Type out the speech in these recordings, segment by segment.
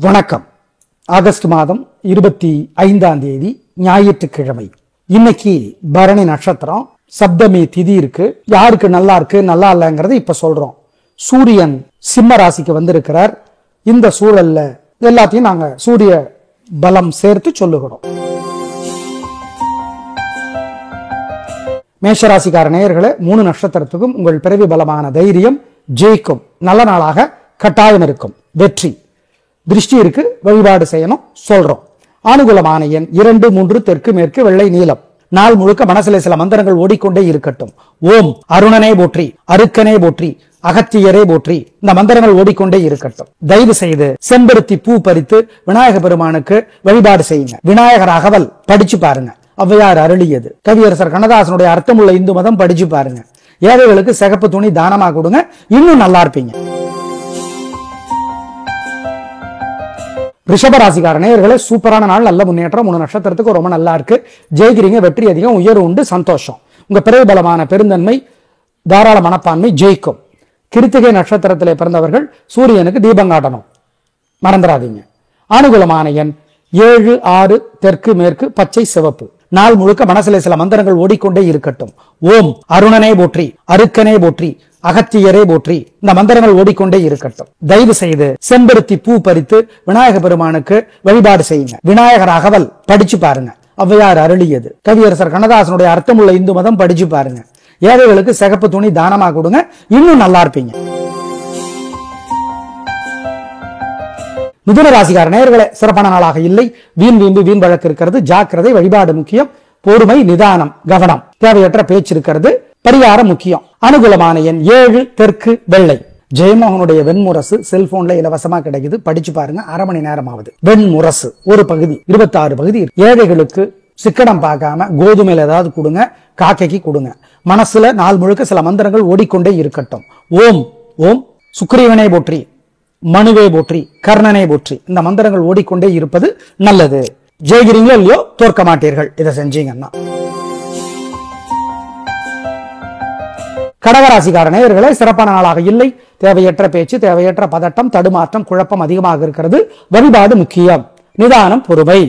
வணக்கம். ஆகஸ்ட் மாதம் 25ஆம் தேதி ஞாயிற்றுக்கிழமை. இன்னைக்கு பரணி நட்சத்திரம், சப்தமி திதி இருக்கு. யாருக்கு நல்லா இருக்கு நல்லா இல்லைங்கிறது இப்ப சொல்றோம். சூரியன் சிம்ம ராசிக்கு வந்திருக்கிறார். இந்த சூழல்ல எல்லாத்தையும் நாங்க சூரிய பலம் சேர்த்து சொல்லுகிறோம். மேஷராசிக்கார நேயர்களே, 3 நட்சத்திரத்துக்கும் உங்கள் பிறவி பலமான தைரியம் ஜெயிக்கும். நல்ல நாளாக கட்டாயம் இருக்கும். வெற்றி திருஷ்டி இருக்கு, வழிபாடு செய்யணும் சொல்றோம். அனுகூலமான எண் 2, 3 தெற்கு மேற்கு வெள்ளை நீலம். நாள் முழுக்க மனசிலே சில மந்திரங்கள் ஓடிக்கொண்டே இருக்கட்டும். ஓம் அருணனே போற்றி, அருக்கனே போற்றி, அகத்தியரே போற்றி. இந்த மந்திரங்கள் ஓடிக்கொண்டே இருக்கட்டும். தயவு செய்து செம்பருத்தி பூ பறித்து விநாயக பெருமானுக்கு வழிபாடு செய்யுங்க. விநாயகர் அகவல் படிச்சு பாருங்க. ஔவையார் அருளியது. கவியரசர் கண்ணதாசனுடைய அர்த்தமுள்ள இந்து மதம் படிச்சு பாருங்க. ஏழைகளுக்கு சிகப்பு துணி தானமா கொடுங்க, இன்னும் நல்லா இருப்பீங்க. ரிஷபராசிக்கார நேயர்களே, சூப்பரான நாள், நல்ல முன்னேற்றம். 3 நட்சத்திரத்துக்கு ரொம்ப நல்லா இருக்கு. ஜெயிக்கிறீங்க, வெற்றி அதிகம், உயர்வு உண்டு, சந்தோஷம். உங்க பிறவி பலமான பெருந்தன்மை, தாராள மனப்பான்மை ஜெயிக்கும். கிருத்திகை நட்சத்திரத்திலே பிறந்தவர்கள் சூரியனுக்கு தீபம் காட்டணும், மறந்துடாதீங்க. அனுகூலமான எண் 7, 6 தெற்கு மேற்கு பச்சை சிவப்பு. நாள் முழுக்க மனசிலே சில மந்திரங்கள் ஓடிக்கொண்டே இருக்கட்டும். ஓம் அருணனே போற்றி, அருக்கனே போற்றி, அகத்தியரே போற்றி. இந்த மந்திரங்கள் ஓடிக்கொண்டே இருக்கட்டும். தயவு செய்து செம்பருத்தி பூ பறித்து விநாயக பெருமானுக்கு வழிபாடு செய்யுங்க. விநாயகர் அகவல் படிச்சு பாருங்க. ஔவையார் அருளியது. கவியரசர் கண்ணதாசனுடைய அர்த்தமுள்ள இந்து மதம் படிச்சு பாருங்க. ஏழைகளுக்கு சிகப்பு துணி தானமா கொடுங்க, இன்னும் நல்லா இருப்பீங்க. மிதுன ராசிக்கார நேயர்களே, சிறப்பான நாளாக இல்லை. வீண் வீம்பு வீண் வழக்கு இருக்கிறது, ஜாக்கிரதை. வழிபாடு முக்கியம். பொறுமை, நிதானம், கவனம். தேவையற்ற பேச்சு இருக்கிறது, பரிகாரம் முக்கியம். அனுகூலமான எண் 7 தெற்கு வெள்ளை. ஜெயமோகனுடைய வெண்முரசு செல்போன்ல இலவசமா கிடைக்குது, படிச்சு பாருங்க. அரை மணி நேரம் ஆகுது. வெண்முரசு ஒரு பகுதி, 26 பகுதி. ஏழைகளுக்கு சிக்கனம் பார்க்காம கோதுமையில ஏதாவது கொடுங்க, காக்கைக்கு கொடுங்க. மனசுல நாள் முழுக்க சில மந்திரங்கள் ஓடிக்கொண்டே இருக்கட்டும். ஓம் ஓம் சுக்கிரீவனே போற்றி, மனுவே போற்றி, கர்ணனே போற்றி. இந்த மந்திரங்கள் ஓடிக்கொண்டே இருப்பது நல்லது. ஜெயிக்கிறீங்களோ இல்லையோ, தோற்க மாட்டீர்கள் இதை செஞ்சீங்கன்னா. கடகராசிக்கார நேயர்களே, சிறப்பான நாளாக இல்லை. தேவையற்ற பேச்சு, தேவையற்ற பதட்டம், தடுமாற்றம், குழப்பம் அதிகமாக இருக்கிறது. வழிபாடு முக்கியம். நிதானம், பொறுமை,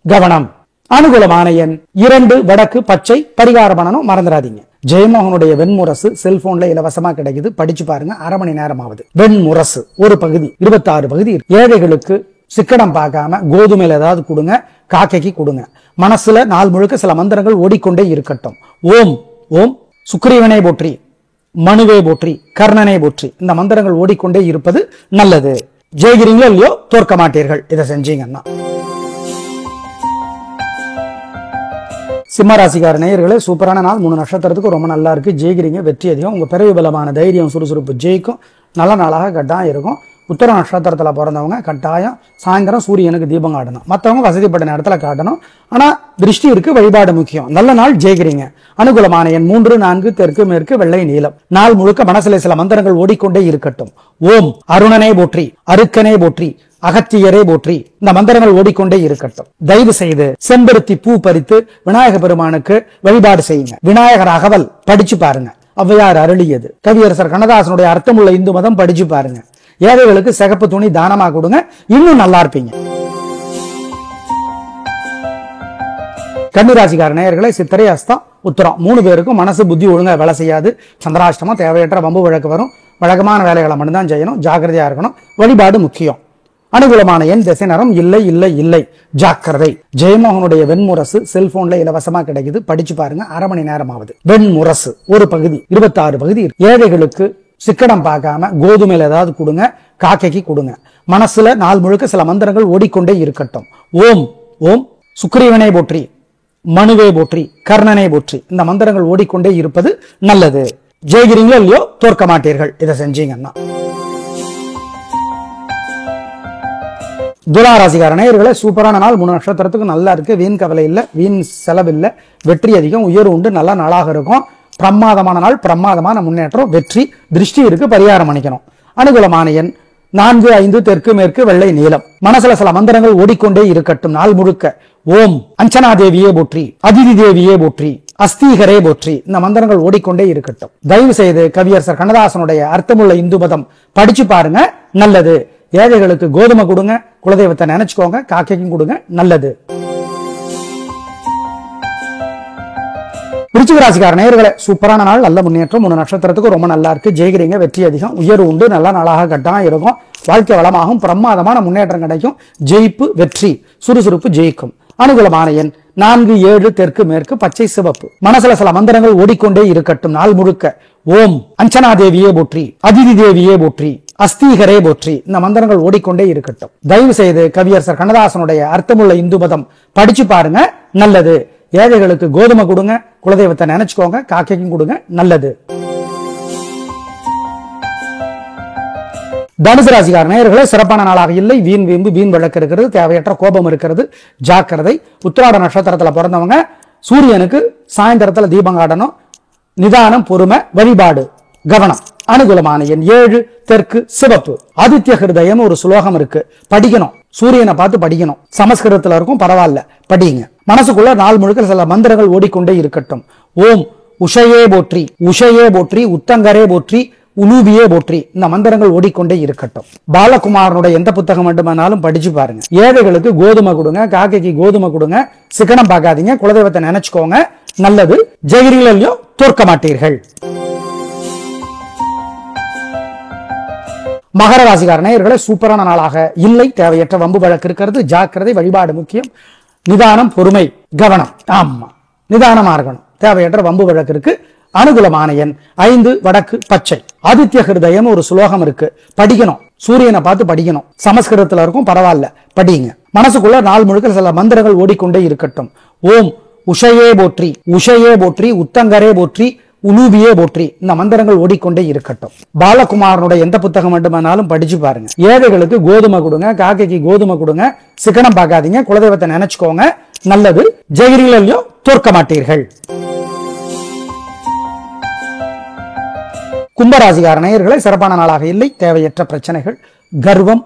கவனம். அனுகூலமான எண் 2 வடக்கு பச்சை. பரிகாரம் பண்ணணும், மறந்துடாதீங்க. ஜெயமோகனுடைய வெண்முரசு செல்போன்ல இலவசமா கிடைக்குது, படிச்சு பாருங்க. அரை மணி நேரம் ஆகுது. வெண்முரசு ஒரு பகுதி, 26 பகுதி. ஏழைகளுக்கு சிக்கனம் பார்க்காம கோதுமையில ஏதாவது கொடுங்க, காக்கைக்கு கொடுங்க. மனசுல நாள் முழுக்க சில மந்திரங்கள் ஓடிக்கொண்டே இருக்கட்டும். ஓம் ஓம் சுக்கிரீவனே போற்றி, மனுவே போற்றி, கர்ணனே போற்றி. இந்த மந்திரங்கள் ஓடிக்கொண்டே இருப்பது நல்லது. ஜெயிக்கிறீங்களோ இல்லையோ, தோற்க மாட்டீர்கள் இதை செஞ்சீங்கன்னா. சிம்மராசிக்கார நேயர்களே, சூப்பரான நாள். 3 நட்சத்திரத்துக்கு ரொம்ப நல்லா இருக்கு. ஜெயிக்கிறீங்க, வெற்றி அதிகம். உங்க பிறவி பலமான தைரியம் சுறுசுறுப்பு ஜெயிக்கும். நல்ல நாளாக கட்டாயம் இருக்கும். உத்தர நட்சத்திரத்துல பிறந்தவங்க கட்டாயம் சாயந்தரம் சூரியனுக்கு தீபம் காட்டணும். மற்றவங்க வசதிப்பட்ட நேரத்துல காட்டணும். ஆனா திருஷ்டி இருக்கு, வழிபாடு முக்கியம். நல்ல நாள், ஜெயிக்கிறீங்க. அனுகூலமான எண் 3, 4 தெற்கு மேற்கு வெள்ளை நீலம். நாள் முழுக்க மனசிலே சில மந்திரங்கள் ஓடிக்கொண்டே இருக்கட்டும். ஓம் அருணனே போற்றி, அருக்கனே போற்றி, அகத்தியரே போற்றி. இந்த மந்திரங்கள் ஓடிக்கொண்டே இருக்கட்டும். தயவு செய்து செம்பருத்தி பூ பறித்து விநாயக பெருமானுக்கு வழிபாடு செய்யுங்க. விநாயகர் அகவல் படிச்சு பாருங்க. ஔவையார் அருளியது. கவியரசர் கண்ணதாசனுடைய அர்த்தமுள்ள இந்து மதம் படிச்சு பாருங்க. ஏழைகளுக்கு சிகப்பு துணி தானமா கொடுங்க, இன்னும் நல்லா இருப்பீங்க. கன்னிராசிக்கார நேயர்களே, சித்திரை அஸ்தம் உத்தரம் 3 பேருக்கும் மனசு புத்தி ஒழுங்கா வேலை செய்யாது. சந்திராஷ்டமம், தேவையற்ற வம்பு வழக்கு வரும். வழக்கமான வேலைகளை மட்டும்தான் செய்யணும். ஜாக்கிரதையா இருக்கணும். வழிபாடு முக்கியம். அனுகூலமான எண் திசை நேரம் இல்லை இல்லை இல்லை, ஜாக்கிரதை. ஜெயமோகனுடைய வெண்முரசு செல்போன்ல இலவசமா கிடைக்குது, படிச்சு பாருங்க. அரை மணி நேரம் ஆகுது. வெண்முரசு ஒரு பகுதி, 26 பகுதி. ஏழைகளுக்கு சிக்கனம் பார்க்காம கோதுமையில ஏதாவது கொடுங்க, காக்கைக்கு கொடுங்க. மனசுல நாள் முழுக்க சில மந்திரங்கள் ஓடிக்கொண்டே இருக்கட்டும். ஓம் ஓம் சுக்கிரீவனே போற்றி, மனுவே போற்றி, கர்ணனே போற்றி. இந்த மந்திரங்கள் ஓடிக்கொண்டே இருப்பது நல்லது. ஜெயிக்கிறீங்களோ இல்லையோ, தோற்க மாட்டீர்கள் இதை செஞ்சீங்கன்னா. துலாராசிக்கார நேயர்களே, சூப்பரான நாள். 3 நட்சத்திரத்துக்கு நல்லா இருக்கு. வீண் கவலை இல்ல, வீண் செலவு இல்ல, வெற்றி அதிகம், உயர்வு உண்டு. நல்ல நாளாக இருக்கும். பிரமாதமான நாள், பிரமாதமான முன்னேற்றம், வெற்றி. திருஷ்டி இருக்கு, பரிகாரம் பண்ணிக்கணும். அனுகூலமான எண் 4, 5 தெற்கு மேற்கு வெள்ளை நீலம். மனசுல சில மந்திரங்கள் ஓடிக்கொண்டே இருக்கட்டும் நாள் முழுக்க. ஓம் அஞ்சனா தேவியே போற்றி, அதிதி தேவியே போற்றி, அஸ்தீகரே போற்றி. இந்த மந்திரங்கள் ஓடிக்கொண்டே இருக்கட்டும். தயவு செய்து கவியரசர் கண்ணதாசனுடைய அர்த்தமுள்ள இந்து மதம் படிச்சு பாருங்க, நல்லது. ஏழைகளுக்கு கோதுமை கொடுங்க, குலதெய்வத்தை நினைச்சுக்கோங்க, காக்கைக்கும் கொடுங்க, நல்லது. விருச்சிக ராசிக்கார நேயர்களே, சூப்பரான நாள், நல்ல முன்னேற்றம். 3 நட்சத்திரத்துக்கு ரொம்ப நல்லா இருக்கு. ஜெயிக்கிறீங்க, வெற்றி அதிகம், உயர்வு உண்டு, நல்ல நாளாக கட்டாயம் இருக்கும். வாழ்க்கை வளமாகும், பிரமாதமான முன்னேற்றம் கிடைக்கும். ஜெயிப்பு, வெற்றி, சுறுசுறுப்பு ஜெயிக்கும். அனுகூலமான எண் 4, 7, தெற்கு மேற்கு, பச்சை சிவப்பு. மனசுல சில மந்திரங்கள் ஓடிக்கொண்டே இருக்கட்டும் நாள் முழுக்க. ஓம் அஞ்சனா தேவியே போற்றி, அதிதி தேவியே போற்றி, அஸ்தீகரே போற்றி. இந்த மந்திரங்கள் ஓடிக்கொண்டே இருக்கட்டும். தயவு செய்து கவியரசர் கண்ணதாசனுடைய அர்த்தமுள்ள இந்து மதம் படிச்சு பாருங்க, நல்லது. ஏழைகளுக்கு கோதுமை கொடுங்க, குலதெய்வத்தை நினைச்சுக்கோங்க, காக்கைக்கும் கொடுங்க, நல்லது. தனுசு ராசிக்கார நேயர்களே, சிறப்பான நாளாக இல்லை. வீண் வீம்பு, வீண் வழக்கு இருக்கிறது, தேவையற்ற கோபம் இருக்கிறது, ஜாக்கிரதை. உத்திராட நட்சத்திரத்துல பிறந்தவங்க சூரியனுக்கு சாயந்தரத்துல தீபம் காட்டணும். நிதானம், பொறுமை, வழிபாடு, கவனம். அனுகூலமான எண் 7, தெற்கு சிவப்பு. ஆதித்ய ஹிருதயம் ஒரு சுலோகம் இருக்கு, படிக்கணும். சூரியனை பார்த்து படிக்கணும். சமஸ்கிருதத்துல இருக்கும், பரவாயில்ல, படிங்க. மனசுக்குள்ள நாள் முழுக்க சில மந்திரங்கள் ஓடிக்கொண்டே இருக்கட்டும். ஓம் உஷையே போற்றி, உஷையே போற்றி, உத்தங்கரே போற்றி, உலூபியே போற்றி. இந்த மந்திரங்கள் ஓடிக்கொண்டே இருக்கட்டும். பாலகுமாரனுடைய எந்த புத்தகம் வேண்டுமானாலும் படிச்சு பாருங்க. ஏழைகளுக்கு கோதுமை கொடுங்க, காக்கைக்கு கோதுமை கொடுங்க, சிக்கனம் பார்க்காதீங்க, குலதெய்வத்தை நினைச்சுக்கோங்க, நல்லது. ஜெயிரிலையும் தோற்க மாட்டீர்கள். மகர ராசிக்கார நேயர்களே, சூப்பரான நாளாக இல்லை. தேவையற்ற வம்பு வழக்கு இருக்கிறது, ஜாக்கிரதை, வழிபாடு முக்கியம். நிதானம், பொறுமை, கவனம். ஆமா, நிதானமா இருக்கணும். தேவையற்ற வம்பு வழக்கு இருக்கு. அனுகூலமான எண் 5, வடக்கு பச்சை. ஆதித்ய ஹிருதயம் ஒரு சுலோகம் இருக்கு, படிக்கணும். சூரியனை பார்த்து படிக்கணும். சமஸ்கிருதத்துல இருக்கும், பரவாயில்ல, படிங்க. மனசுக்குள்ள நாள் முழுக்க சில மந்திரங்கள் ஓடிக்கொண்டே இருக்கட்டும். ஓம் உஷையே போற்றி, உஷையே போற்றி, உத்தங்கரே போற்றி, உலூபியே போற்றி. இந்த மந்திரங்கள் ஓடிக்கொண்டே இருக்கட்டும். பாலகுமாரனுடைய எந்த புத்தகம் வேண்டுமானாலும் படிச்சு பாருங்க. ஏழைகளுக்கு கோதுமை கொடுங்க, காக்கைக்கு கோதுமை கொடுங்க, சிக்கனம் பார்க்காதீங்க, குலதெய்வத்தை நினைச்சுக்கோங்க, நல்லது. ஜெயிரிலையும் தோற்க மாட்டீர்கள். கும்பராசிக்கார நேயர்களை, சிறப்பான நாளாக இல்லை. தேவையற்ற பிரச்சனைகள், கர்வம்,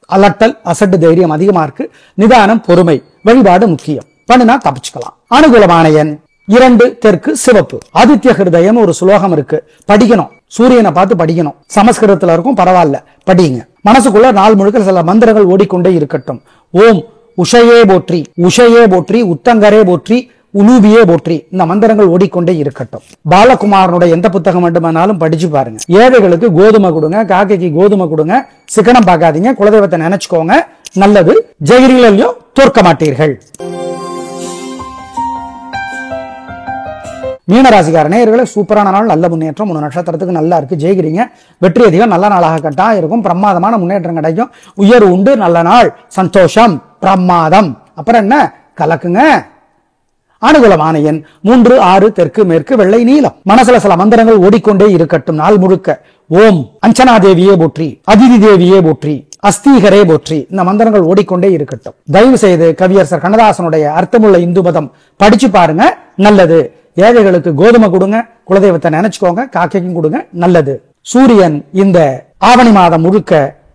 அலட்டல், அசட்டு தைரியம் அதிகமா இருக்கு. நிதானம், பொறுமை, வழிபாடு முக்கியம். பண்ணினா தப்பிச்சுக்கலாம். அனுகூலமான எண் 2, தெற்கு சிவப்பு. ஆதித்ய ஹிருதயம் ஒரு சுலோகம் இருக்கு, படிக்கணும். சூரியனை பார்த்து படிக்கணும். சமஸ்கிருதத்துல இருக்கும், பரவாயில்ல, படிங்க. மனசுக்குள்ள நாள் முழுக்க சில மந்திரங்கள் ஓடிக்கொண்டே இருக்கட்டும். ஓம் உஷையே போற்றி, உஷையே போற்றி, உத்தங்கரே போற்றி, உலூபியே போற்றி. இந்த மந்திரங்கள் ஓடிக்கொண்டே இருக்கட்டும். பாலகுமாரனுடைய எந்த புத்தகம் வேண்டுமானாலும் படிச்சு பாருங்க. ஏழைகளுக்கு கோதுமை கொடுங்க, காக்கைக்கு கோதுமை கொடுங்க, சிக்கனம் பார்க்காதீங்க, குலதெய்வத்தை நினைச்சுக்கோங்க, நல்லது. ஜெயிரிலையும் தோற்க மாட்டீர்கள். மீனராசிக்கார நேயர்களே, சூப்பரான நாள், நல்ல முன்னேற்றம். 3 நட்சத்திரத்துக்கு நல்லா இருக்கு. ஜெயிக்கிறீங்க, வெற்றி அதிகம், நல்ல நாளாக கட்டாயம் இருக்கும். பிரமாதமான முன்னேற்றம் கிடைக்கும். உயர்வு உண்டு, நல்ல நாள், சந்தோஷம், பிரமாதம். அப்புறம் என்ன, கலக்குங்க. அனுகூலமான எண் 3, 6, தெற்கு மேற்கு, வெள்ளை நீலம். மனசுல சில மந்திரங்கள் ஓடிக்கொண்டே இருக்கட்டும் நாள் முழுக்க. ஓம் அஞ்சனா தேவியே போற்றி, அதிதி தேவியே போற்றி, அஸ்தீகரே போற்றி. இந்த மந்திரங்கள் ஓடிக்கொண்டே இருக்கட்டும். தயவு செய்து கவியரசர் கண்ணதாசனுடைய அர்த்தமுள்ள இந்து மதம் படிச்சு பாருங்க, நல்லது. ஏழைகளுக்கு கோதுமை கொடுங்க, குலதெய்வத்தை நினைச்சுக்கோங்க, காக்கைக்கும் கொடுங்க, நல்லது. சூரியன் இந்த ஆவணி மாதம் முழுக்க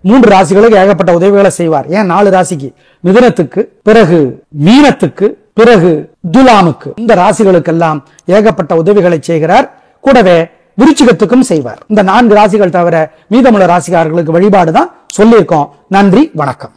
3 ராசிகளுக்கு ஏகப்பட்ட உதவிகளை செய்வார். ஏன் 4 ராசிக்கு, மிதுனத்துக்கு, பிறகு மீனத்துக்கு, பிறகு துலாமுக்கு. இந்த ராசிகளுக்கெல்லாம் ஏகப்பட்ட உதவிகளை செய்கிறார். கூடவே விருச்சிகத்துக்கும் செய்வார். இந்த 4 ராசிகள் தவிர மீதமுள்ள ராசிக்காரர்களுக்கு வழிபாடு தான் சொல்லியிருக்கோம். நன்றி, வணக்கம்.